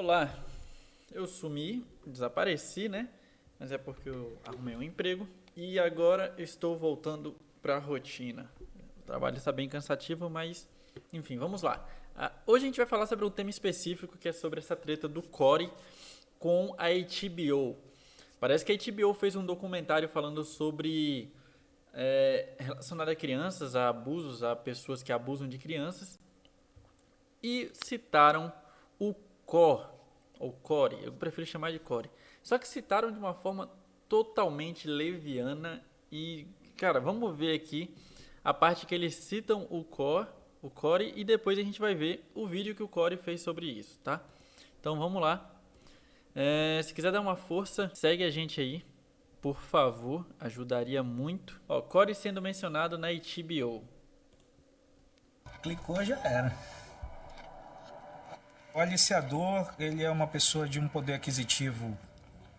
Vamos lá. Eu sumi, desapareci, né? Mas é porque eu arrumei um emprego e agora estou voltando para a rotina. O trabalho está bem cansativo, mas enfim, vamos lá. Hoje a gente vai falar sobre um tema específico que é sobre essa treta do Corey com a HBO. Parece que a HBO fez um documentário falando sobre relacionado a crianças, a abusos, a pessoas que abusam de crianças e citaram o Core, ou Corey, eu prefiro chamar de Corey. Só que citaram de uma forma totalmente leviana e, cara, vamos ver aqui a parte que eles citam o Corey, e depois a gente vai ver o vídeo que o Corey fez sobre isso, tá? Então vamos lá. Se quiser dar uma força, segue a gente aí, por favor, ajudaria muito. Ó, Corey sendo mencionado na HBO. Clicou, já era. O aliciador, ele é uma pessoa de um poder aquisitivo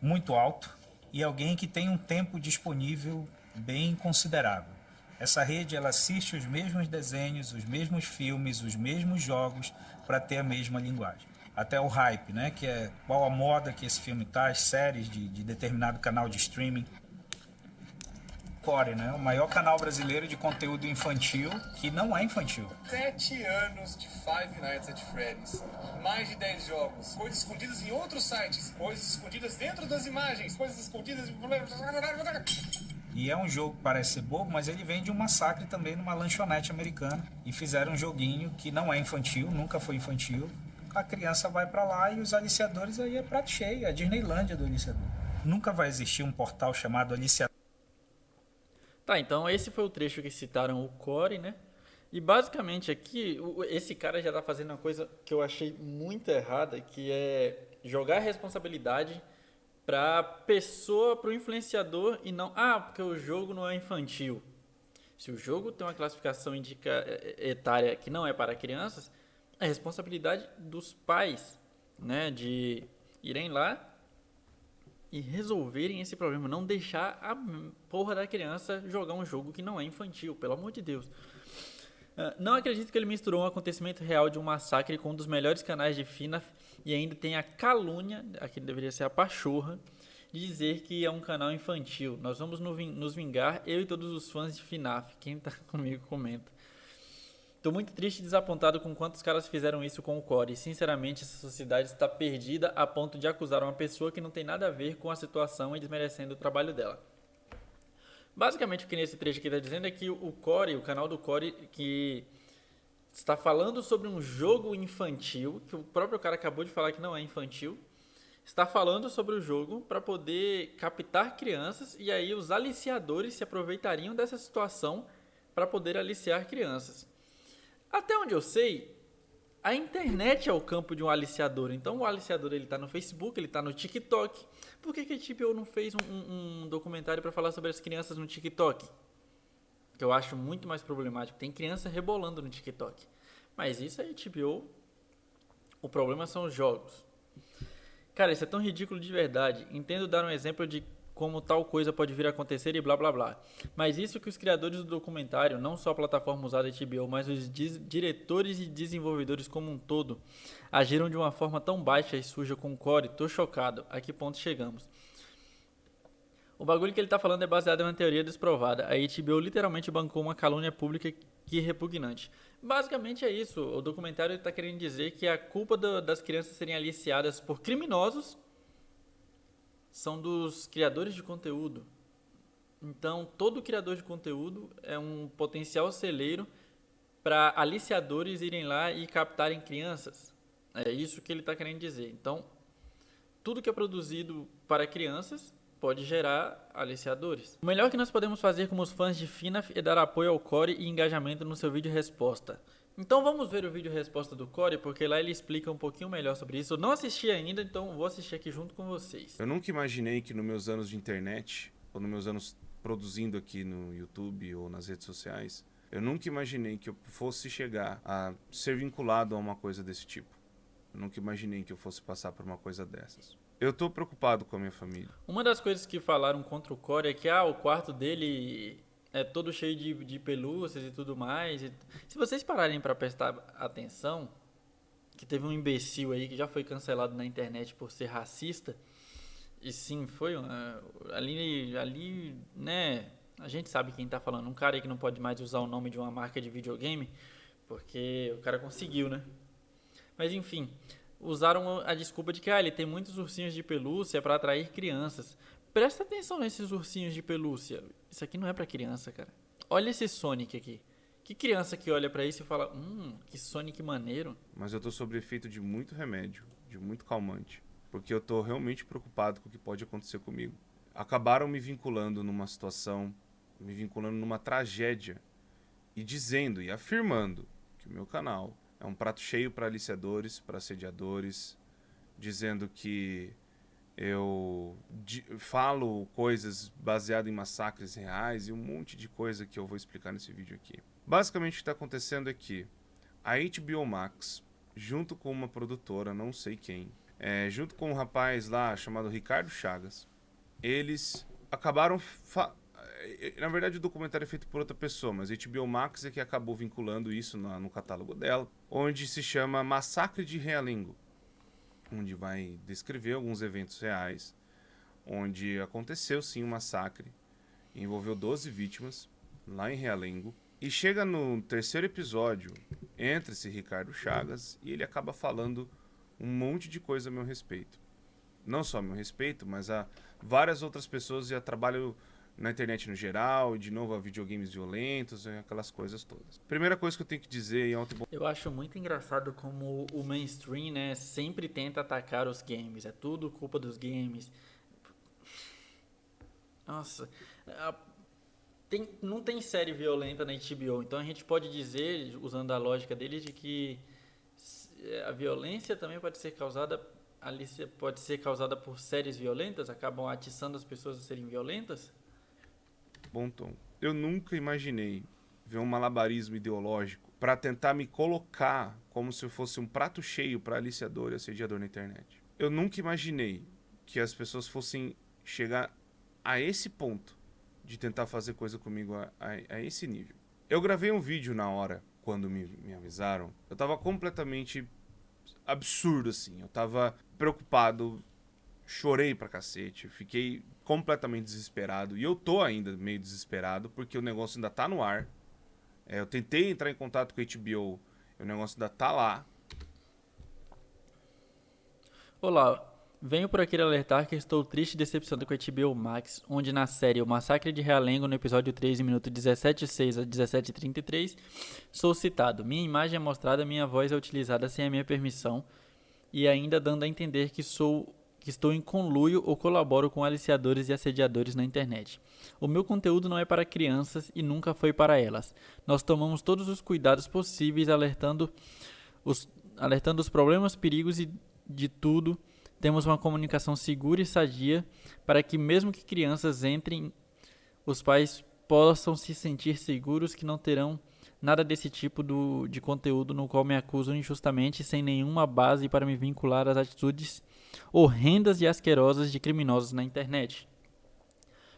muito alto e alguém que tem um tempo disponível bem considerável. Essa rede, ela assiste os mesmos desenhos, os mesmos filmes, os mesmos jogos para ter a mesma linguagem. Até o hype, né? Que é qual a moda que esse filme tá, as séries de determinado canal de streaming. Core, né? O maior canal brasileiro de conteúdo infantil que não é infantil. 7 anos de Five Nights at Freddy's. Mais de 10 jogos. Coisas escondidas em outros sites. Coisas escondidas dentro das imagens. Coisas escondidas... E é um jogo que parece ser bobo, mas ele vem de um massacre também numa lanchonete americana. E fizeram um joguinho que não é infantil, nunca foi infantil. A criança vai pra lá e os aliciadores aí é prato cheio. É a Disneylândia do aliciador. Nunca vai existir um portal chamado Aliciador. Tá, então esse foi o trecho que citaram o Corey, né? E basicamente aqui, esse cara já tá fazendo uma coisa que eu achei muito errada, que é jogar a responsabilidade pra pessoa, pro influenciador e não... Ah, porque o jogo não é infantil. Se o jogo tem uma classificação etária que não é para crianças, é responsabilidade dos pais, né? De irem lá e resolverem esse problema, não deixar a porra da criança jogar um jogo que não é infantil, pelo amor de Deus. Não acredito que ele misturou um acontecimento real de um massacre com um dos melhores canais de FNAF e ainda tem a calúnia, aqui deveria ser a pachorra, de dizer que é um canal infantil. Nós vamos nos vingar, eu e todos os fãs de FNAF. Quem tá comigo comenta. Tô muito triste e desapontado com quantos caras fizeram isso com o Corey. Sinceramente, essa sociedade está perdida a ponto de acusar uma pessoa que não tem nada a ver com a situação e desmerecendo o trabalho dela. Basicamente, o que nesse trecho aqui está dizendo é que o Corey, o canal do Corey, que está falando sobre um jogo infantil, que o próprio cara acabou de falar que não é infantil, está falando sobre o jogo para poder captar crianças e aí os aliciadores se aproveitariam dessa situação para poder aliciar crianças. Até onde eu sei, a internet é o campo de um aliciador. Então o aliciador ele tá no Facebook, ele tá no TikTok. Por que a HBO não fez um documentário para falar sobre as crianças no TikTok? Que eu acho muito mais problemático. Tem criança rebolando no TikTok. Mas isso é HBO. O problema são os jogos. Cara, isso é tão ridículo de verdade. Entendo dar um exemplo de como tal coisa pode vir a acontecer e blá blá blá. Mas isso que os criadores do documentário, não só a plataforma usada HBO, mas os diretores e desenvolvedores como um todo, agiram de uma forma tão baixa e suja com o Corey, tô chocado. A que ponto chegamos? O bagulho que ele tá falando é baseado em uma teoria desprovada. A HBO literalmente bancou uma calúnia pública que repugnante. Basicamente é isso. O documentário está querendo dizer que a culpa das crianças serem aliciadas por criminosos são dos criadores de conteúdo. Então, todo criador de conteúdo é um potencial celeiro para aliciadores irem lá e captarem crianças. É isso que ele está querendo dizer. Então, tudo que é produzido para crianças pode gerar aliciadores. O melhor que nós podemos fazer como os fãs de FNAF é dar apoio ao Corey e engajamento no seu vídeo resposta. Então vamos ver o vídeo resposta do Corey, porque lá ele explica um pouquinho melhor sobre isso. Eu não assisti ainda, então vou assistir aqui junto com vocês. Eu nunca imaginei que nos meus anos de internet, ou nos meus anos produzindo aqui no YouTube ou nas redes sociais, eu nunca imaginei que eu fosse chegar a ser vinculado a uma coisa desse tipo. Eu nunca imaginei que eu fosse passar por uma coisa dessas. Eu tô preocupado com a minha família. Uma das coisas que falaram contra o Corey é que o quarto dele é todo cheio de pelúcias e tudo mais. Se vocês pararem para prestar atenção, que teve um imbecil aí que já foi cancelado na internet por ser racista. E sim, foi ali, né? A gente sabe quem tá falando. Um cara aí que não pode mais usar o nome de uma marca de videogame, porque o cara conseguiu, né? Mas enfim, usaram a desculpa de que ele tem muitos ursinhos de pelúcia para atrair crianças. Presta atenção nesses ursinhos de pelúcia. Isso aqui não é pra criança, cara. Olha esse Sonic aqui. Que criança que olha pra isso e fala, que Sonic maneiro. Mas eu tô sob efeito de muito remédio, de muito calmante, porque eu tô realmente preocupado com o que pode acontecer comigo. Acabaram me vinculando numa situação, me vinculando numa tragédia e dizendo e afirmando que o meu canal é um prato cheio para aliciadores, para assediadores, dizendo que eu falo coisas baseadas em massacres reais e um monte de coisa que eu vou explicar nesse vídeo aqui. Basicamente o que está acontecendo é que a HBO Max, junto com uma produtora, não sei quem, junto com um rapaz lá chamado Ricardo Chagas, eles acabaram... Na verdade o documentário é feito por outra pessoa, mas a HBO Max é que acabou vinculando isso no catálogo dela, onde se chama Massacre de Realengo, onde vai descrever alguns eventos reais, onde aconteceu sim um massacre, envolveu 12 vítimas lá em Realengo, e chega no terceiro episódio, entra esse Ricardo Chagas e ele acaba falando um monte de coisa a meu respeito. Não só a meu respeito, mas a várias outras pessoas e a trabalho na internet no geral, e de novo a videogames violentos, aquelas coisas todas. Primeira coisa que eu tenho que dizer em alto e bom... Eu acho muito engraçado como o mainstream, né, sempre tenta atacar os games. É tudo culpa dos games. Nossa, não tem série violenta na HBO, então a gente pode dizer, usando a lógica deles, de que a violência também pode ser causada por séries violentas, acabam atiçando as pessoas a serem violentas. Bom tom. Eu nunca imaginei ver um malabarismo ideológico para tentar me colocar como se eu fosse um prato cheio para aliciador e assediador na internet. Eu nunca imaginei que as pessoas fossem chegar a esse ponto de tentar fazer coisa comigo a esse nível. Eu gravei um vídeo na hora, quando me avisaram. Eu tava completamente absurdo, assim. Eu tava preocupado, chorei pra cacete, fiquei completamente desesperado. E eu tô ainda meio desesperado, porque o negócio ainda tá no ar. Eu tentei entrar em contato com a HBO, o negócio ainda tá lá. Olá, venho por aqui alertar que estou triste e decepcionado com a HBO Max, onde na série O Massacre de Realengo, no episódio 3, minuto 17:06 a 17:33, sou citado. Minha imagem é mostrada, minha voz é utilizada sem a minha permissão e ainda dando a entender que estou em conluio ou colaboro com aliciadores e assediadores na internet. O meu conteúdo não é para crianças e nunca foi para elas. Nós tomamos todos os cuidados possíveis, alertando os problemas, perigos e de tudo. Temos uma comunicação segura e sadia para que mesmo que crianças entrem, os pais possam se sentir seguros que não terão nada desse tipo de conteúdo no qual me acusam injustamente sem nenhuma base para me vincular às atitudes horrendas e asquerosas de criminosos na internet.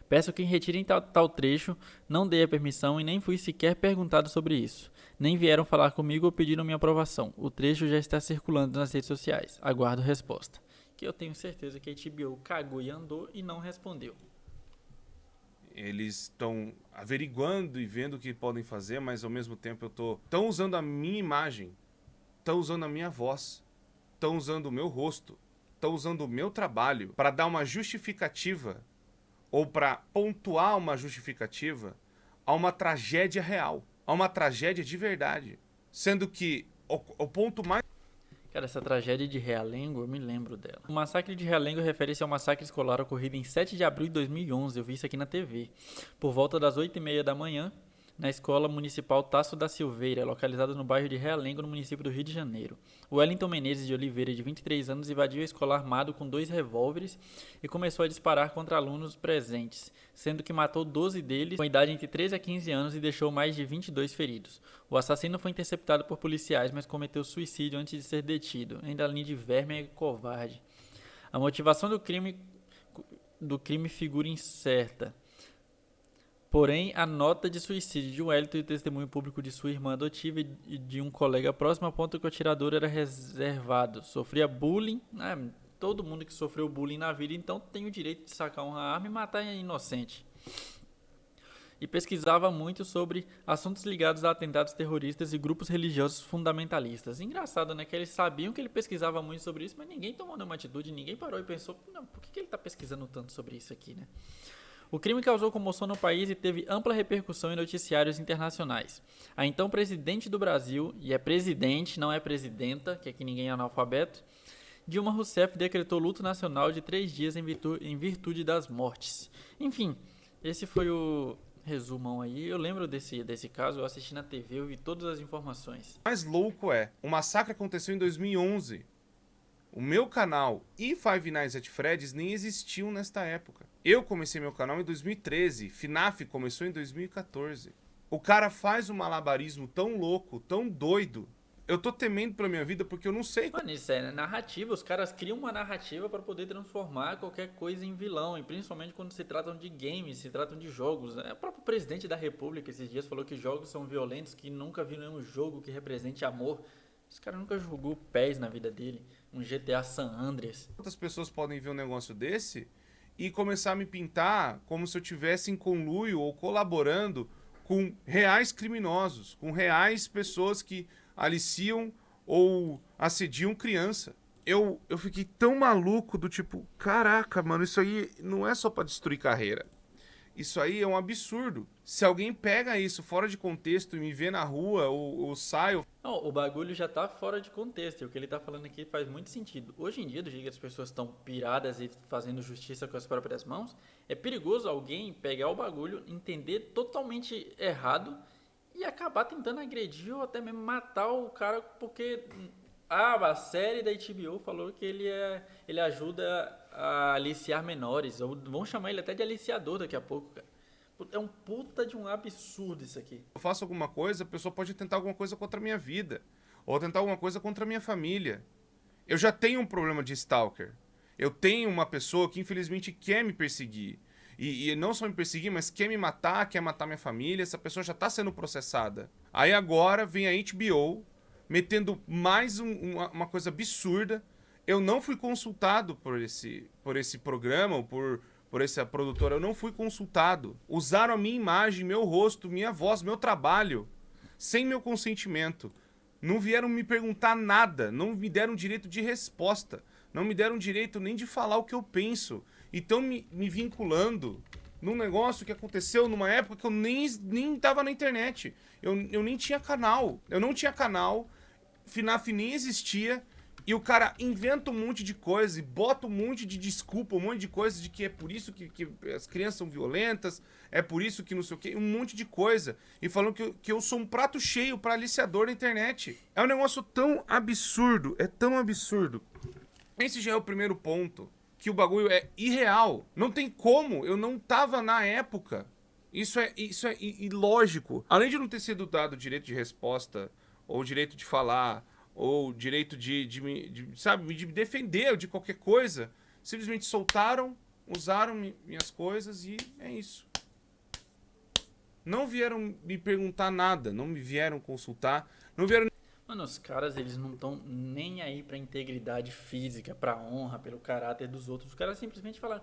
Peço que retirem tal trecho, não dei a permissão e nem fui sequer perguntado sobre isso. Nem vieram falar comigo ou pediram minha aprovação. O trecho já está circulando nas redes sociais. Aguardo resposta. Que eu tenho certeza que a HBO cagou e andou e não respondeu. Eles estão averiguando e vendo o que podem fazer, mas ao mesmo tempo estão usando a minha imagem, estão usando a minha voz, estão usando o meu rosto, estão usando o meu trabalho para dar uma justificativa ou para pontuar uma justificativa a uma tragédia real, a uma tragédia de verdade, sendo que o ponto mais... Cara, essa tragédia de Realengo, eu me lembro dela. O massacre de Realengo refere-se ao massacre escolar ocorrido em 7 de abril de 2011. Eu vi isso aqui na TV. Por volta das 8h30 da manhã, na Escola Municipal Tasso da Silveira, localizada no bairro de Realengo, no município do Rio de Janeiro. O Wellington Menezes de Oliveira, de 23 anos, invadiu a escola armado com 2 revólveres e começou a disparar contra alunos presentes, sendo que matou 12 deles com idade entre 13 a 15 anos e deixou mais de 22 feridos. O assassino foi interceptado por policiais, mas cometeu suicídio antes de ser detido. Ainda além de verme e covarde. A motivação do crime figura incerta. Porém, a nota de suicídio de Wellington e o testemunho público de sua irmã adotiva e de um colega próximo apontam que o atirador era reservado, sofria bullying. Todo mundo que sofreu bullying na vida, então tem o direito de sacar uma arma e matar inocente. E pesquisava muito sobre assuntos ligados a atentados terroristas e grupos religiosos fundamentalistas. Engraçado, né? Que eles sabiam que ele pesquisava muito sobre isso, mas ninguém tomou nenhuma atitude, ninguém parou e pensou, não, por que ele está pesquisando tanto sobre isso aqui, né? O crime causou comoção no país e teve ampla repercussão em noticiários internacionais. A então presidente do Brasil, e é presidente, não é presidenta, que aqui ninguém é analfabeto, Dilma Rousseff decretou luto nacional de 3 dias em virtude das mortes. Enfim, esse foi o resumão aí. Eu lembro desse caso, eu assisti na TV, eu vi todas as informações. O mais louco o massacre aconteceu em 2011. O meu canal e Five Nights at Freddy's nem existiam nesta época. Eu comecei meu canal em 2013, FNAF começou em 2014. O cara faz um malabarismo tão louco, tão doido. Eu tô temendo pela minha vida porque eu não sei. Mano, isso é narrativa. Os caras criam uma narrativa para poder transformar qualquer coisa em vilão. E principalmente quando se tratam de games, se tratam de jogos. O próprio presidente da República esses dias falou que jogos são violentos, que nunca viu nenhum jogo que represente amor. Esse cara nunca jogou pés na vida dele. Um GTA San Andreas. Quantas pessoas podem ver um negócio desse e começar a me pintar como se eu tivesse em conluio ou colaborando com reais criminosos, com reais pessoas que aliciam ou assediam criança. Eu fiquei tão maluco do tipo, caraca, mano, isso aí não é só pra destruir carreira. Isso aí é um absurdo. Se alguém pega isso fora de contexto e me vê na rua ou saio... Não, o bagulho já tá fora de contexto. E o que ele tá falando aqui faz muito sentido. Hoje em dia, do jeito que as pessoas estão piradas e fazendo justiça com as próprias mãos, é perigoso alguém pegar o bagulho, entender totalmente errado e acabar tentando agredir ou até mesmo matar o cara porque a série da HBO falou que ele ajuda a aliciar menores, ou vão chamar ele até de aliciador daqui a pouco, cara. É um puta de um absurdo isso aqui. Eu faço alguma coisa, a pessoa pode tentar alguma coisa contra a minha vida, ou tentar alguma coisa contra a minha família. Eu já tenho um problema de stalker. Eu tenho uma pessoa que infelizmente quer me perseguir. E não só me perseguir, mas quer me matar, quer matar minha família. Essa pessoa já tá sendo processada. Aí agora vem a HBO metendo mais uma coisa absurda. Eu não fui consultado por esse programa, ou por essa produtora. Eu não fui consultado. Usaram a minha imagem, meu rosto, minha voz, meu trabalho, sem meu consentimento. Não vieram me perguntar nada. Não me deram direito de resposta. Não me deram direito nem de falar o que eu penso. Então me vinculando num negócio que aconteceu numa época que eu nem tava na internet. Eu nem tinha canal. Eu não tinha canal. FNAF nem existia. E o cara inventa um monte de coisa e bota um monte de desculpa, um monte de coisa de que é por isso que as crianças são violentas, é por isso que não sei o que, um monte de coisa. E falando que eu sou um prato cheio pra aliciador da internet. É um negócio tão absurdo, é tão absurdo. Esse já é o primeiro ponto. Que o bagulho é irreal. Não tem como. Eu não tava na época. Isso é ilógico. Além de não ter sido dado direito de resposta, ou direito de falar, ou direito de me defender de qualquer coisa, simplesmente soltaram, usaram minhas coisas e é isso. Não vieram me perguntar nada, não me vieram consultar, não vieram... Mano, os caras, eles não estão nem aí pra integridade física, pra honra, pelo caráter dos outros. Os caras simplesmente falaram,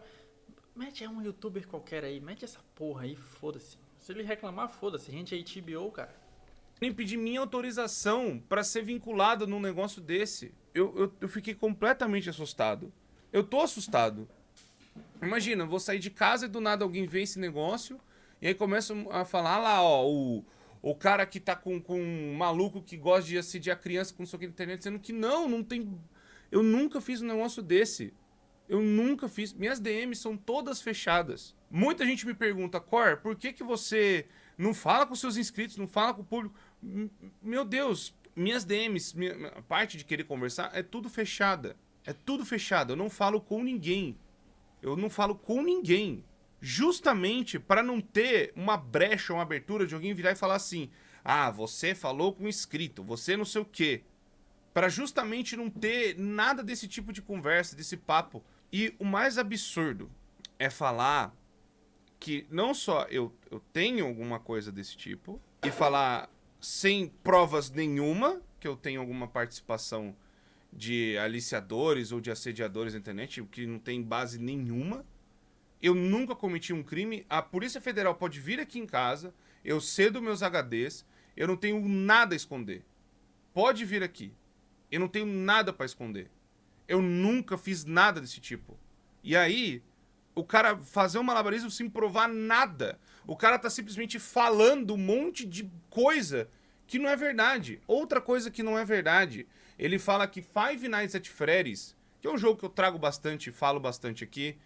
mete um youtuber qualquer aí, mete essa porra aí, foda-se. Se ele reclamar, foda-se, a gente é HBO, cara. Nem pedir minha autorização pra ser vinculado num negócio desse. Eu fiquei completamente assustado. Eu tô assustado. Imagina, eu vou sair de casa e do nada alguém vê esse negócio e aí começa a falar, lá, ó, o cara que tá com um maluco que gosta de assediar a criança com isso aqui na internet, dizendo que não tem... Eu nunca fiz um negócio desse. Eu nunca fiz. Minhas DMs são todas fechadas. Muita gente me pergunta, Cor, por que você não fala com seus inscritos, não fala com o público? Meu Deus, minhas DMs, a parte de querer conversar, é tudo fechada. É tudo fechado. Eu não falo com ninguém. Eu não falo com ninguém. Justamente para não ter uma brecha, uma abertura de alguém virar e falar assim, ah, você falou com um inscrito, você não sei o quê. Para justamente não ter nada desse tipo de conversa, desse papo. E o mais absurdo é falar que não só eu tenho alguma coisa desse tipo, e falar sem provas nenhuma que eu tenho alguma participação de aliciadores ou de assediadores na internet, o que não tem base nenhuma. Eu nunca cometi um crime. A Polícia Federal pode vir aqui em casa, eu cedo meus HDs, eu não tenho nada a esconder. Pode vir aqui. Eu não tenho nada pra esconder. Eu nunca fiz nada desse tipo. E aí, o cara fazer um malabarismo sem provar nada. O cara tá simplesmente falando um monte de coisa que não é verdade. Outra coisa que não é verdade. Ele fala que Five Nights at Freddy's, que é um jogo que eu trago bastante e falo bastante aqui,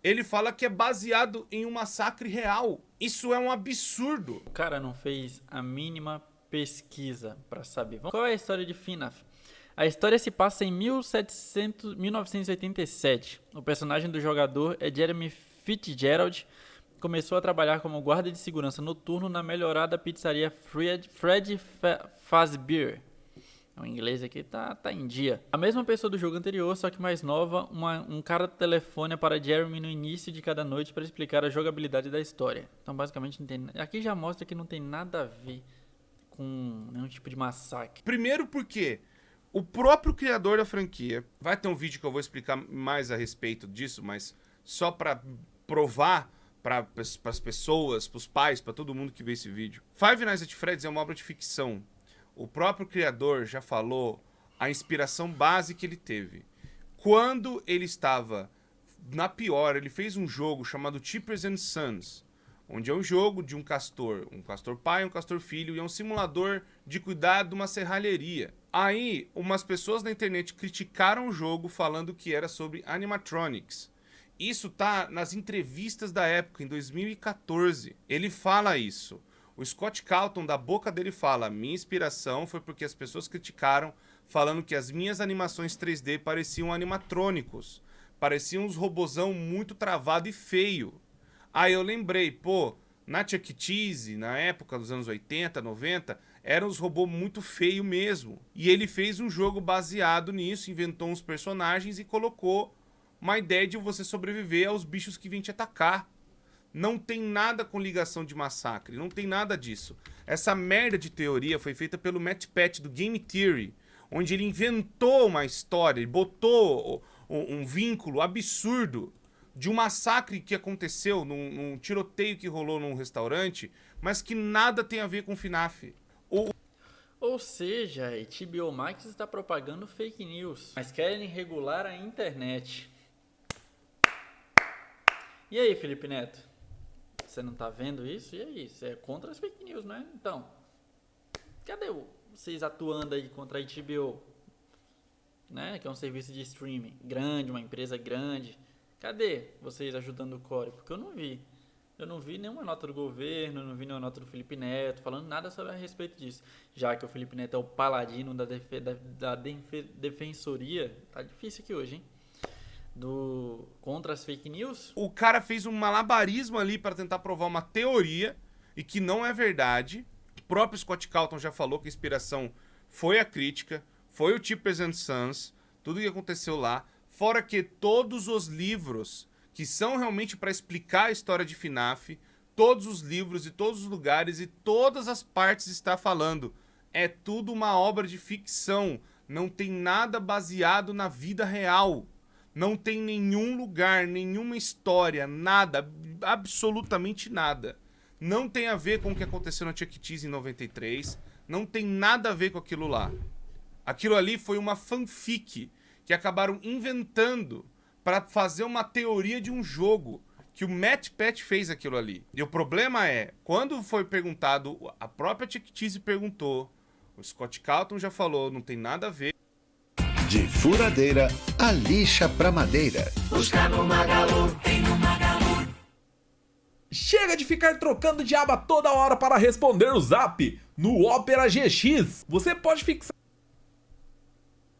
ele fala que é baseado em um massacre real. Isso é um absurdo. O cara não fez a mínima pesquisa pra saber. Qual é a história de FNAF? A história se passa em 1987. O personagem do jogador é Jeremy Fitzgerald. Começou a trabalhar como guarda de segurança noturno na melhorada pizzaria Freddy Fazbear. O inglês aqui tá em dia. A mesma pessoa do jogo anterior, só que mais nova, um cara telefona para Jeremy no início de cada noite para explicar a jogabilidade da história. Então basicamente não tem, aqui já mostra que não tem nada a ver com nenhum tipo de massacre. Primeiro porque o próprio criador da franquia, vai ter um vídeo que eu vou explicar mais a respeito disso, mas só para provar para as pessoas, para os pais, para todo mundo que vê esse vídeo. Five Nights at Freddy's é uma obra de ficção. O próprio criador já falou a inspiração base que ele teve. Quando ele estava na pior, ele fez um jogo chamado Chippers and Sons, onde é um jogo de um castor pai e um castor filho, e é um simulador de cuidar de uma serralheria. Aí, umas pessoas na internet criticaram o jogo falando que era sobre animatronics. Isso tá nas entrevistas da época, em 2014. Ele fala isso. O Scott Calton, da boca dele, fala: minha inspiração foi porque as pessoas criticaram, falando que as minhas animações 3D pareciam animatrônicos. Pareciam uns robozão muito travado e feio. Aí eu lembrei, pô, na Chuck E. Cheese, na época dos anos 80, 90, eram uns robôs muito feios mesmo. E ele fez um jogo baseado nisso, inventou uns personagens e colocou uma ideia de você sobreviver aos bichos que vêm te atacar. Não tem nada com ligação de massacre, não tem nada disso. Essa merda de teoria foi feita pelo Matt Pat do Game Theory, onde ele inventou uma história, ele botou um vínculo absurdo de um massacre que aconteceu num tiroteio que rolou num restaurante, mas que nada tem a ver com FNAF. Ou seja, a HBO Max está propagando fake news, mas querem regular a internet. E aí, Felipe Neto? Você não tá vendo isso? E aí? Você é contra as fake news, não é? Então, cadê vocês atuando aí contra a HBO? Né? Que é um serviço de streaming grande, uma empresa grande. Cadê vocês ajudando o Core? Porque eu não vi. Eu não vi nenhuma nota do governo, não vi nenhuma nota do Felipe Neto falando nada sobre a respeito disso. Já que o Felipe Neto é o paladino da defensoria. Tá difícil aqui hoje, hein? Contra as fake news. O cara fez um malabarismo ali para tentar provar uma teoria e que não é verdade. O próprio Scott Calton já falou que a inspiração foi a crítica, foi o Chippers and Sons, tudo que aconteceu lá. Fora que todos os livros que são realmente para explicar a história de FNAF, todos os livros e todos os lugares e todas as partes está falando. É tudo uma obra de ficção, não tem nada baseado na vida real. Não tem nenhum lugar, nenhuma história, nada, absolutamente nada. Não tem a ver com o que aconteceu na Chuck E. Cheese em 93, não tem nada a ver com aquilo lá. Aquilo ali foi uma fanfic que acabaram inventando para fazer uma teoria de um jogo, que o Matt Pat fez aquilo ali. E o problema é, quando foi perguntado, a própria Chuck E. Cheese perguntou, o Scott Calton já falou, não tem nada a ver. De furadeira a lixa pra madeira. Busca no Magalu, tem no Magalu. Chega de ficar trocando de aba toda hora para responder o zap. No Opera GX, você pode fixar.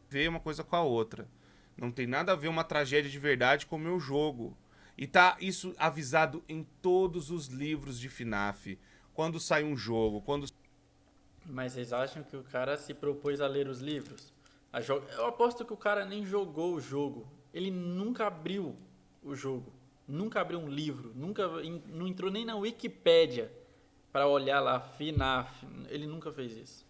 Ver uma coisa com a outra. Não tem nada a ver uma tragédia de verdade com o meu jogo. E tá isso avisado em todos os livros de FNAF. Quando sai um jogo, quando... Mas vocês acham que o cara se propôs a ler os livros? Eu aposto que o cara nem jogou o jogo. Ele nunca abriu o jogo. nunca abriu um livro, não entrou nem na Wikipédia para olhar lá FNAF. Ele nunca fez isso.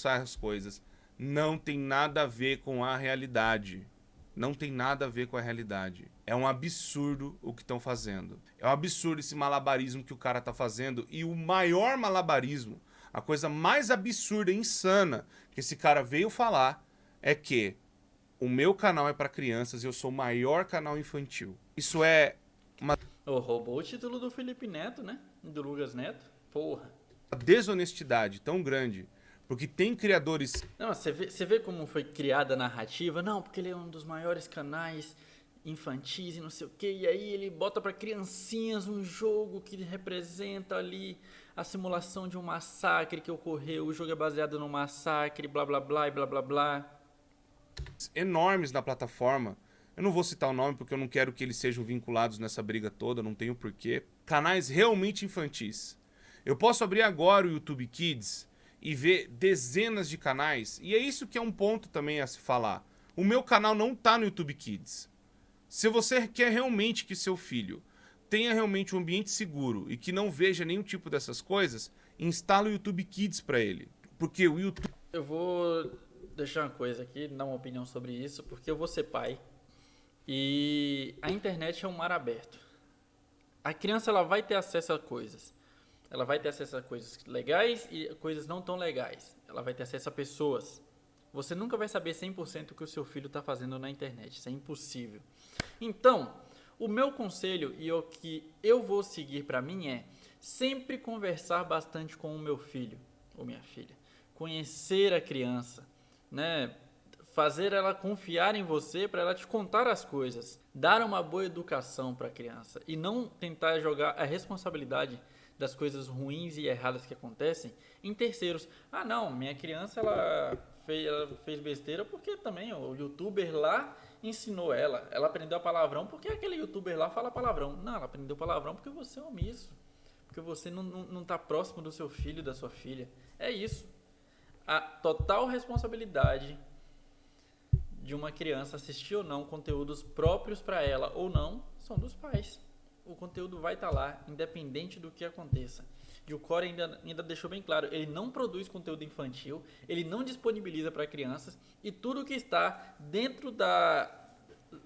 As coisas não tem nada a ver com a realidade. Não tem nada a ver com a realidade. É um absurdo o que estão fazendo. É um absurdo esse malabarismo que o cara tá fazendo. E o maior malabarismo, a coisa mais absurda e insana que esse cara veio falar é que o meu canal é para crianças e eu sou o maior canal infantil. Isso é uma Roubou o título do Felipe Neto, né? Do Lucas Neto. Porra. desonestidade tão grande. Porque tem criadores... Não, você vê como foi criada a narrativa? Não, porque ele é um dos maiores canais infantis e não sei o quê. E aí ele bota para criancinhas um jogo que representa ali a simulação de um massacre que ocorreu. O jogo é baseado num massacre, blá blá blá e blá blá blá. enormes na plataforma. Eu não vou citar o nome porque eu não quero que eles sejam vinculados nessa briga toda, não tenho porquê. Canais realmente infantis. Eu posso abrir agora o YouTube Kids e ver dezenas de canais, e é isso que é um ponto também a se falar. O meu canal não tá no YouTube Kids. Se você quer realmente que seu filho tenha realmente um ambiente seguro e que não veja nenhum tipo dessas coisas, instala o YouTube Kids para ele. Porque o YouTube... Eu vou deixar uma coisa aqui, dar uma opinião sobre isso, porque eu vou ser pai e a internet é um mar aberto. A criança ela vai ter acesso a coisas. Ela vai ter acesso a coisas legais e coisas não tão legais. Ela vai ter acesso a pessoas. Você nunca vai saber 100% o que o seu filho está fazendo na internet. Isso é impossível. Então, o meu conselho e o que eu vou seguir para mim é sempre conversar bastante com o meu filho ou minha filha. Conhecer a criança, né? Fazer ela confiar em você para ela te contar as coisas. Dar uma boa educação para a criança e não tentar jogar a responsabilidade das coisas ruins e erradas que acontecem em terceiros. Ah, não, minha criança ela fez besteira porque também o youtuber lá ensinou ela. Ela aprendeu palavrão porque aquele youtuber lá fala palavrão. Não, ela aprendeu palavrão porque você é omisso. Porque você não tá próximo do seu filho, da sua filha. É isso. A total responsabilidade de uma criança assistir ou não conteúdos próprios para ela ou não são dos pais. O conteúdo vai estar lá, independente do que aconteça. E o Corey ainda deixou bem claro, ele não produz conteúdo infantil, ele não disponibiliza para crianças, e tudo que está dentro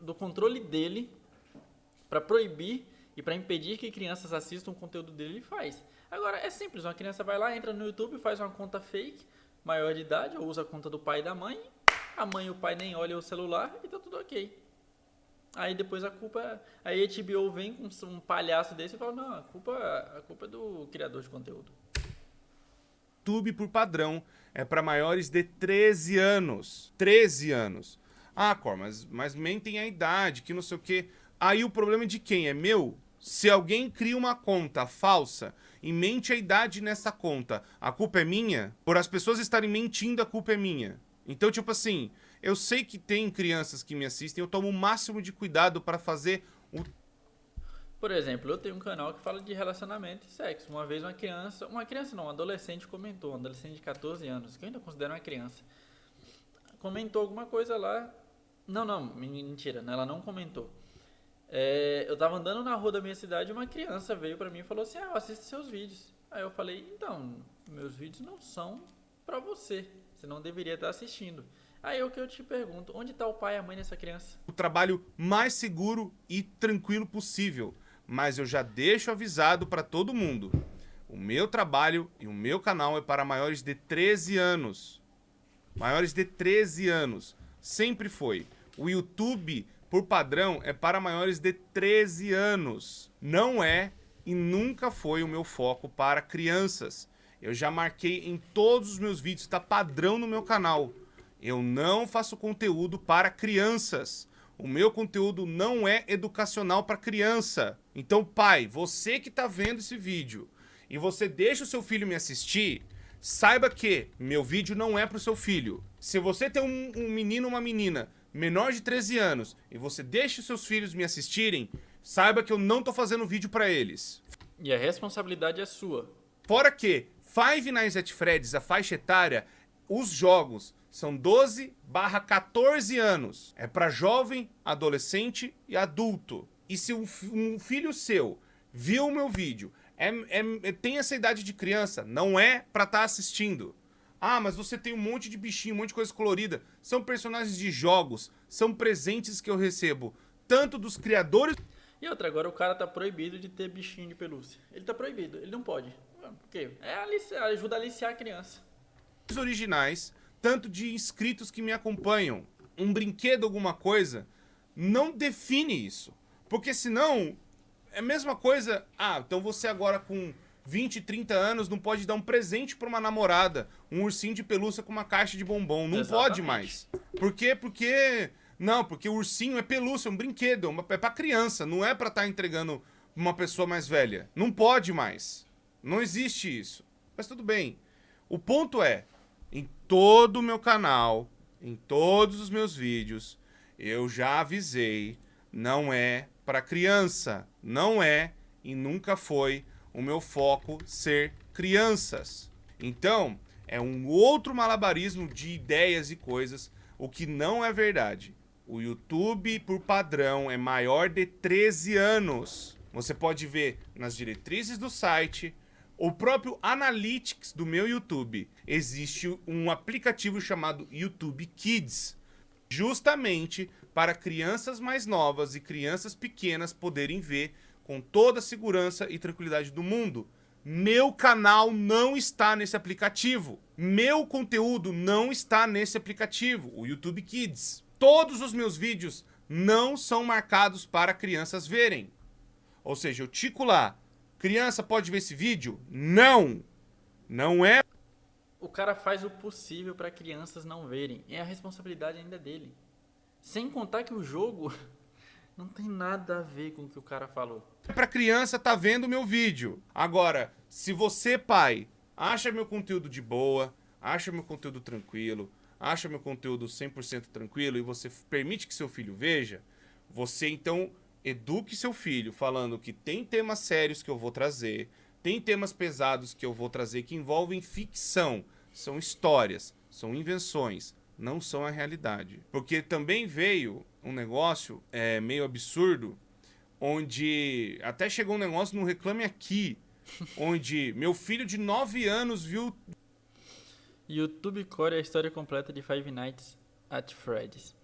do controle dele, para proibir e para impedir que crianças assistam o conteúdo dele, ele faz. Agora, é simples, uma criança vai lá, entra no YouTube, faz uma conta fake, maior de idade, ou usa a conta do pai e da mãe, a mãe e o pai nem olham o celular e tá tudo ok. Aí depois a culpa... Aí a HBO vem com um palhaço desse e fala, não, a culpa é do criador de conteúdo. YouTube, por padrão, é para maiores de 13 anos. 13 anos. Ah, Cor, mas mentem a idade, que não sei o quê. Aí o problema é de quem? É meu? Se alguém cria uma conta falsa e mente a idade nessa conta, a culpa é minha? Por as pessoas estarem mentindo, a culpa é minha. Então, tipo assim, eu sei que tem crianças que me assistem, eu tomo o máximo de cuidado para fazer o... Por exemplo, eu tenho um canal que fala de relacionamento e sexo. Uma vez um adolescente comentou, um adolescente de 14 anos, que eu ainda considero uma criança, comentou alguma coisa lá. Não, mentira, ela não comentou. Eu tava andando na rua da minha cidade e uma criança veio pra mim e falou assim, eu assisto seus vídeos. Aí eu falei, então, meus vídeos não são pra você. Você não deveria estar assistindo. Aí o que eu te pergunto, onde está o pai e a mãe dessa criança? O trabalho mais seguro e tranquilo possível. Mas eu já deixo avisado para todo mundo. O meu trabalho e o meu canal é para maiores de 13 anos. Maiores de 13 anos. Sempre foi. O YouTube, por padrão, é para maiores de 13 anos. Não é e nunca foi o meu foco para crianças. Eu já marquei em todos os meus vídeos, tá padrão no meu canal. Eu não faço conteúdo para crianças. O meu conteúdo não é educacional para criança. Então, pai, você que tá vendo esse vídeo e você deixa o seu filho me assistir, saiba que meu vídeo não é pro seu filho. Se você tem um menino ou uma menina menor de 13 anos e você deixa os seus filhos me assistirem, saiba que eu não tô fazendo vídeo para eles. E a responsabilidade é sua. Fora que Five Nights at Freddy's, a faixa etária, os jogos são 12/14 anos. É para jovem, adolescente e adulto. E se um filho seu viu o meu vídeo, tem essa idade de criança, não é pra estar assistindo. Ah, mas você tem um monte de bichinho, um monte de coisa colorida. São personagens de jogos, são presentes que eu recebo, tanto dos criadores... E outra, agora o cara tá proibido de ter bichinho de pelúcia. Ele tá proibido, ele não pode. Por quê? Ajuda a aliciar a criança. Originais, tanto de inscritos que me acompanham. Um brinquedo, alguma coisa, não define isso. Porque senão, é a mesma coisa... Ah, então você agora com 20, 30 anos não pode dar um presente pra uma namorada, um ursinho de pelúcia com uma caixa de bombom. Não pode mais. Por quê? Porque... Não, porque o ursinho é pelúcia, é um brinquedo, é pra criança, não é pra estar entregando uma pessoa mais velha. Não pode mais. Não existe isso. Mas tudo bem. O ponto é, em todo o meu canal, em todos os meus vídeos, eu já avisei, não é pra criança. Não é e nunca foi o meu foco ser crianças. Então, é um outro malabarismo de ideias e coisas, o que não é verdade. O YouTube, por padrão, é maior de 13 anos. Você pode ver nas diretrizes do site, o próprio Analytics do meu YouTube. Existe um aplicativo chamado YouTube Kids, justamente para crianças mais novas e crianças pequenas poderem ver com toda a segurança e tranquilidade do mundo. Meu canal não está nesse aplicativo. Meu conteúdo não está nesse aplicativo, o YouTube Kids. Todos os meus vídeos não são marcados para crianças verem. Ou seja, eu tico lá, criança pode ver esse vídeo? Não! Não é. O cara faz o possível para crianças não verem. E a responsabilidade ainda é dele. Sem contar que o jogo não tem nada a ver com o que o cara falou. É pra criança tá vendo o meu vídeo. Agora, se você, pai, acha meu conteúdo de boa, acha meu conteúdo tranquilo, acha meu conteúdo 100% tranquilo e você permite que seu filho veja, você então eduque seu filho falando que tem temas sérios que eu vou trazer, tem temas pesados que eu vou trazer que envolvem ficção, são histórias, são invenções, não são a realidade. Porque também veio um negócio meio absurdo, onde até chegou um negócio no Reclame Aqui, onde meu filho de 9 anos viu... YouTube Core é a história completa de Five Nights at Freddy's.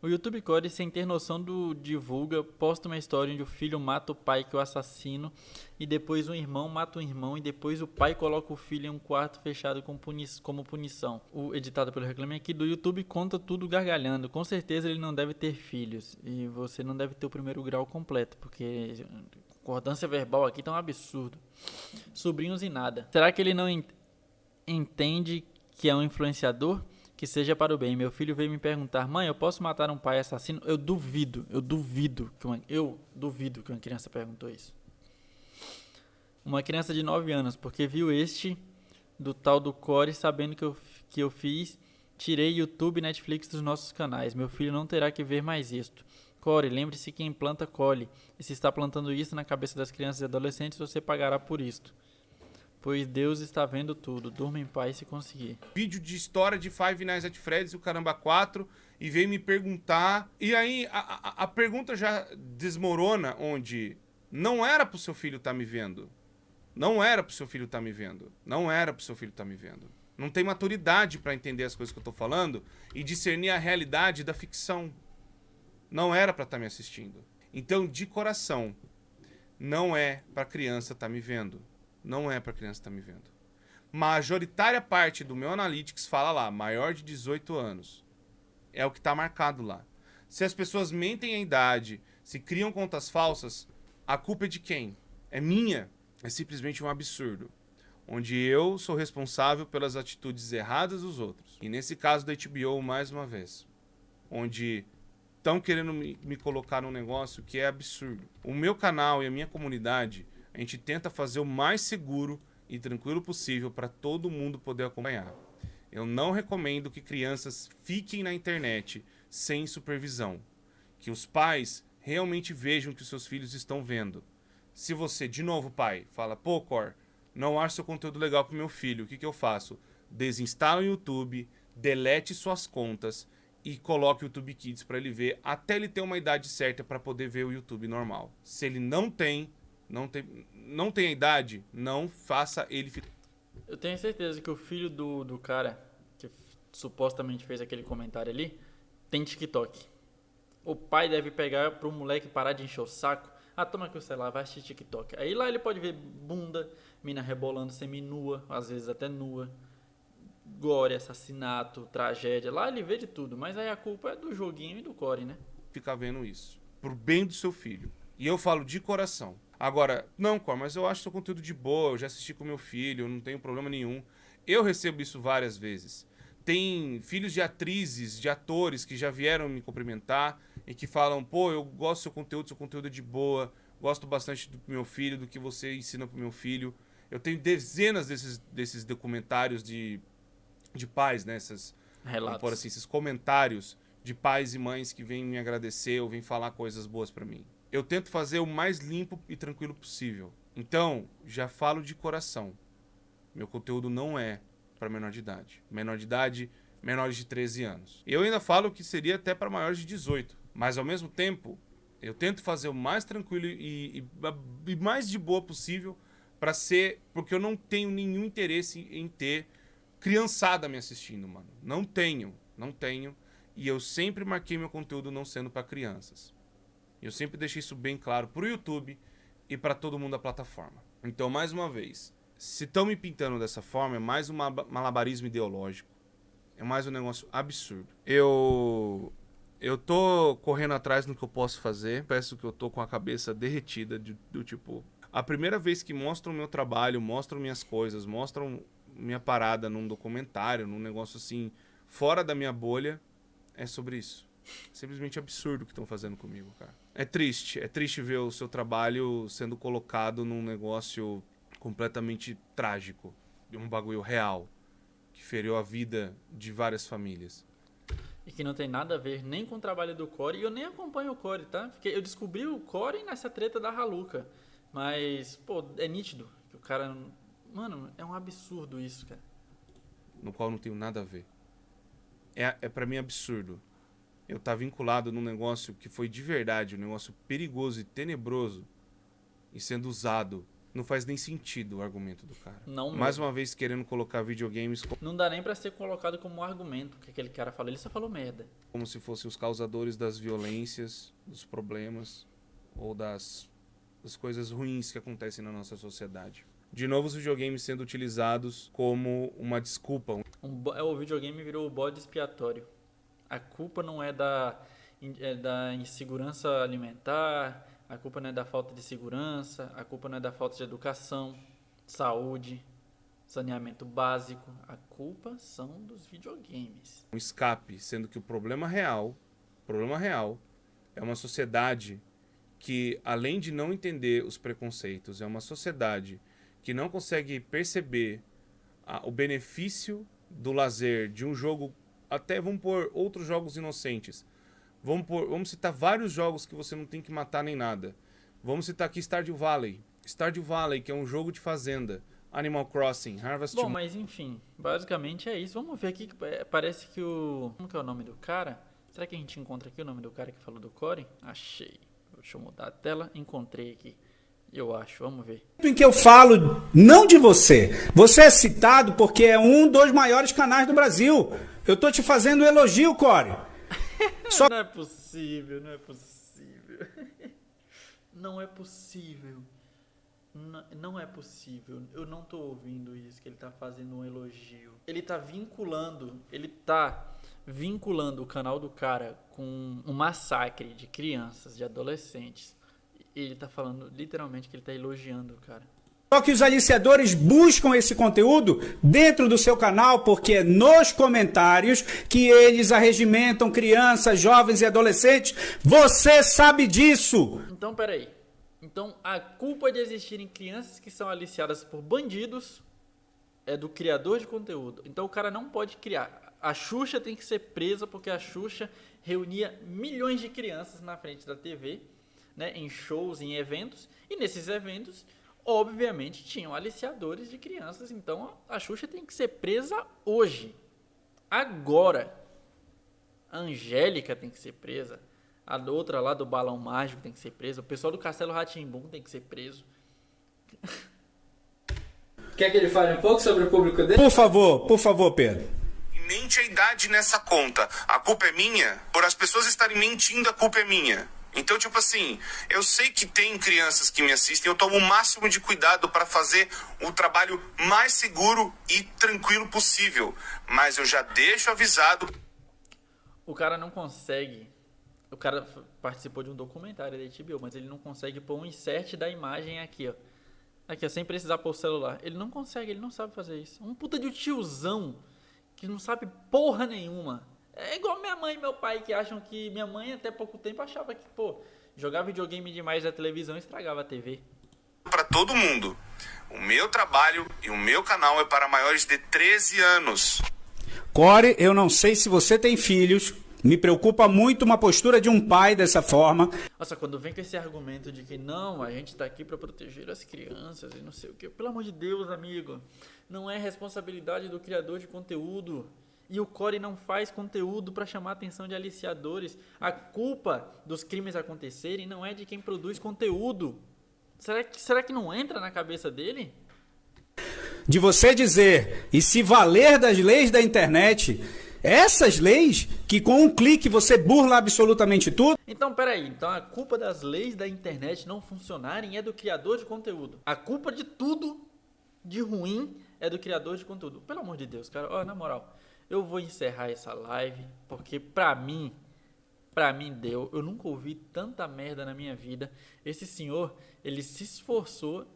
O YouTube Core, sem ter noção do divulga, posta uma história onde o filho mata o pai, que é o assassino, e depois o irmão mata o irmão, e depois o pai coloca o filho em um quarto fechado como punição. O editado pelo Reclame Aqui do YouTube conta tudo gargalhando. Com certeza ele não deve ter filhos, e você não deve ter o primeiro grau completo, porque concordância verbal aqui tá um absurdo. Sobrinhos e nada. Será que ele não entende que é um influenciador? Que seja para o bem. Meu filho veio me perguntar: mãe, eu posso matar um pai assassino? Eu duvido que uma criança perguntou isso. Uma criança de 9 anos, porque viu este do tal do Core, sabendo que eu fiz, tirei YouTube e Netflix dos nossos canais. Meu filho não terá que ver mais isto. Core, lembre-se que quem planta colhe. E se está plantando isso na cabeça das crianças e adolescentes, você pagará por isto. Pois Deus está vendo tudo. Durma em paz se conseguir. Vídeo de história de Five Nights at Freddy's e o Caramba 4 e veio me perguntar. E aí a pergunta já desmorona, onde não era pro seu filho estar me vendo. Não era pro seu filho estar me vendo. Não era pro seu filho estar me vendo. Não tem maturidade para entender as coisas que eu tô falando e discernir a realidade da ficção. Não era para estar me assistindo. Então, de coração, não é pra criança estar me vendo. Não é pra criança estar me vendo. Majoritária parte do meu Analytics fala lá, maior de 18 anos. É o que tá marcado lá. Se as pessoas mentem a idade, se criam contas falsas, a culpa é de quem? É minha. É simplesmente um absurdo. Onde eu sou responsável pelas atitudes erradas dos outros. E nesse caso da HBO, mais uma vez. Onde estão querendo me colocar num negócio que é absurdo. O meu canal e a minha comunidade... A gente tenta fazer o mais seguro e tranquilo possível para todo mundo poder acompanhar. Eu não recomendo que crianças fiquem na internet sem supervisão. Que os pais realmente vejam o que os seus filhos estão vendo. Se você, de novo, pai, fala: pô, Cor, não acho seu conteúdo legal pro meu filho, o que eu faço? Desinstala o YouTube, delete suas contas e coloque o YouTube Kids para ele ver, até ele ter uma idade certa para poder ver o YouTube normal. Se ele não tem a idade, não faça ele ficar. Eu tenho certeza que o filho do cara que supostamente fez aquele comentário ali tem TikTok. O pai deve pegar pro moleque parar de encher o saco. Ah, toma aqui o celular, vai assistir TikTok. Aí lá ele pode ver bunda, mina rebolando seminua, às vezes até nua, gore, assassinato, tragédia. Lá ele vê de tudo, mas aí a culpa é do joguinho e do core, né? Ficar vendo isso, pro bem do seu filho. E eu falo de coração. Agora, não, Cor, mas eu acho seu conteúdo de boa, eu já assisti com meu filho, não tenho problema nenhum. Eu recebo isso várias vezes. Tem filhos de atrizes, de atores que já vieram me cumprimentar e que falam, pô, eu gosto do seu conteúdo é de boa, gosto bastante do meu filho, do que você ensina pro meu filho. Eu tenho dezenas desses documentários de pais, né? Relatos. Por assim, esses comentários de pais e mães que vêm me agradecer ou vêm falar coisas boas pra mim. Eu tento fazer o mais limpo e tranquilo possível. Então, já falo de coração. Meu conteúdo não é para menor de idade. Menor de idade, menores de 13 anos. Eu ainda falo que seria até para maiores de 18. Mas, ao mesmo tempo, eu tento fazer o mais tranquilo e mais de boa possível para ser... Porque eu não tenho nenhum interesse em ter criançada me assistindo, mano. Não tenho. E eu sempre marquei meu conteúdo não sendo para crianças. Eu sempre deixei isso bem claro pro YouTube e para todo mundo da plataforma. Então, mais uma vez, se estão me pintando dessa forma, é mais um malabarismo ideológico. É mais um negócio absurdo. Eu tô correndo atrás no que eu posso fazer. Peço que eu tô com a cabeça derretida do tipo... A primeira vez que mostram meu trabalho, mostram minhas coisas, mostram minha parada num documentário, num negócio assim, fora da minha bolha, é sobre isso. Simplesmente absurdo o que estão fazendo comigo, cara. É triste ver o seu trabalho sendo colocado num negócio completamente trágico, de um bagulho real, que feriu a vida de várias famílias. E que não tem nada a ver nem com o trabalho do Core, e eu nem acompanho o Core, tá? Porque eu descobri o Core nessa treta da Haluca. Mas, pô, é nítido que o cara... Mano, é um absurdo isso, cara. No qual não tenho nada a ver. É pra mim absurdo. Eu tá vinculado num negócio que foi de verdade, um negócio perigoso e tenebroso, e sendo usado. Não faz nem sentido o argumento do cara. Não mesmo. Mais uma vez querendo colocar videogames Não dá nem pra ser colocado como argumento que aquele cara falou. Ele só falou merda. como se fossem os causadores das violências, dos problemas ou das coisas ruins que acontecem na nossa sociedade. De novo, os videogames sendo utilizados como uma desculpa. O videogame virou o bode expiatório. A culpa não é da insegurança alimentar, a culpa não é da falta de segurança, a culpa não é da falta de educação, saúde, saneamento básico. A culpa são dos videogames. Um escape, sendo que o problema real é uma sociedade que, além de não entender os preconceitos, é uma sociedade que não consegue perceber o benefício do lazer de um jogo. Até vamos pôr outros jogos inocentes. Vamos citar vários jogos que você não tem que matar nem nada. Vamos citar aqui Stardew Valley. Stardew Valley, que é um jogo de fazenda. Animal Crossing, Harvest Bom, mas enfim, basicamente é isso. Vamos ver aqui, que parece que o... Como que é o nome do cara? Será que a gente encontra aqui o nome do cara que falou do Core? Achei. Deixa eu mudar a tela. Encontrei aqui. Eu acho, vamos ver. Em que eu falo não de você. Você é citado porque é um dos maiores canais do Brasil. Eu tô te fazendo um elogio, Core. Só... Não é possível, não é possível. Não é possível. Não é possível. Eu não tô ouvindo isso, que ele tá fazendo um elogio. Ele tá vinculando o canal do cara com um massacre de crianças, de adolescentes. Ele tá falando literalmente que ele tá elogiando o cara. Só que os aliciadores buscam esse conteúdo dentro do seu canal, porque é nos comentários que eles arregimentam crianças, jovens e adolescentes. Você sabe disso! Então, peraí. Então, a culpa de existirem crianças que são aliciadas por bandidos é do criador de conteúdo. Então, o cara não pode criar. A Xuxa tem que ser presa porque a Xuxa reunia milhões de crianças na frente da TV, né, em shows, em eventos. E nesses eventos, obviamente, tinham aliciadores de crianças. Então, a Xuxa tem que ser presa hoje. Agora. A Angélica tem que ser presa. A outra lá do Balão Mágico tem que ser presa. O pessoal do Castelo Rá-Tim-Bum tem que ser preso. Quer que ele fale um pouco sobre o público dele? Por favor, Pedro. Mente a idade nessa conta. A culpa é minha? Por as pessoas estarem mentindo, a culpa é minha. Então, tipo assim, eu sei que tem crianças que me assistem, eu tomo o máximo de cuidado para fazer o trabalho mais seguro e tranquilo possível. Mas eu já deixo avisado. O cara não consegue. O cara participou de um documentário da HBO, mas ele não consegue pôr um insert da imagem aqui, ó. Aqui, ó, sem precisar pôr o celular. Ele não consegue, ele não sabe fazer isso. Um puta de um tiozão que não sabe porra nenhuma. É igual minha mãe e meu pai, que acham que... Minha mãe até pouco tempo achava que, pô, jogar videogame demais na televisão estragava a TV. Para todo mundo. O meu trabalho e o meu canal é para maiores de 13 anos. Core, eu não sei se você tem filhos. Me preocupa muito uma postura de um pai dessa forma. Nossa, quando vem com esse argumento de que não, a gente tá aqui para proteger as crianças e não sei o que. Pelo amor de Deus, amigo. Não é responsabilidade do criador de conteúdo. E o Core não faz conteúdo para chamar a atenção de aliciadores. A culpa dos crimes acontecerem não é de quem produz conteúdo. Será que não entra na cabeça dele? De você dizer e se valer das leis da internet, essas leis que com um clique você burla absolutamente tudo. Então, peraí. Então a culpa das leis da internet não funcionarem é do criador de conteúdo. A culpa de tudo de ruim é do criador de conteúdo. Pelo amor de Deus, cara. Ó, na moral, eu vou encerrar essa live porque pra mim deu. Eu nunca ouvi tanta merda na minha vida. Esse senhor, ele se esforçou.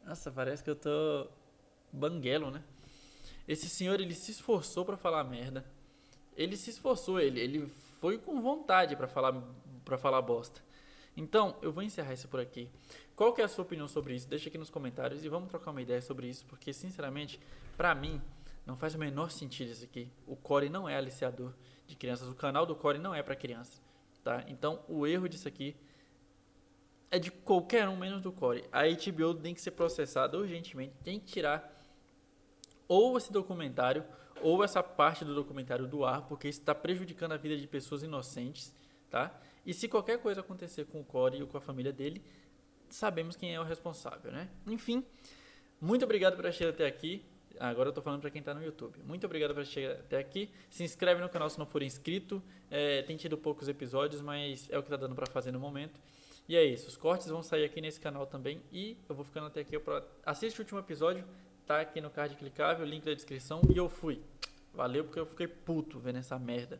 Nossa, parece que eu tô banguelo, né? Esse senhor, ele se esforçou pra falar merda. Ele se esforçou, ele foi com vontade pra falar bosta. Então, eu vou encerrar isso por aqui. Qual que é a sua opinião sobre isso? Deixa aqui nos comentários e vamos trocar uma ideia sobre isso, porque, sinceramente, pra mim, não faz o menor sentido isso aqui. O Core não é aliciador de crianças. O canal do Core não é pra criança, tá? Então, o erro disso aqui é de qualquer um menos do Core. A HBO tem que ser processada urgentemente, tem que tirar ou esse documentário ou essa parte do documentário do ar, porque isso está prejudicando a vida de pessoas inocentes, tá? E se qualquer coisa acontecer com o Core ou com a família dele, sabemos quem é o responsável, né? Enfim, muito obrigado por assistir até aqui. Agora eu tô falando para quem tá no YouTube. Muito obrigado por assistir até aqui. Se inscreve no canal se não for inscrito. Tem tido poucos episódios, mas é o que tá dando para fazer no momento. E é isso. Os cortes vão sair aqui nesse canal também. E eu vou ficando até aqui. Assiste o último episódio. Tá aqui no card clicável, link da descrição. E eu fui. Valeu, porque eu fiquei puto vendo essa merda.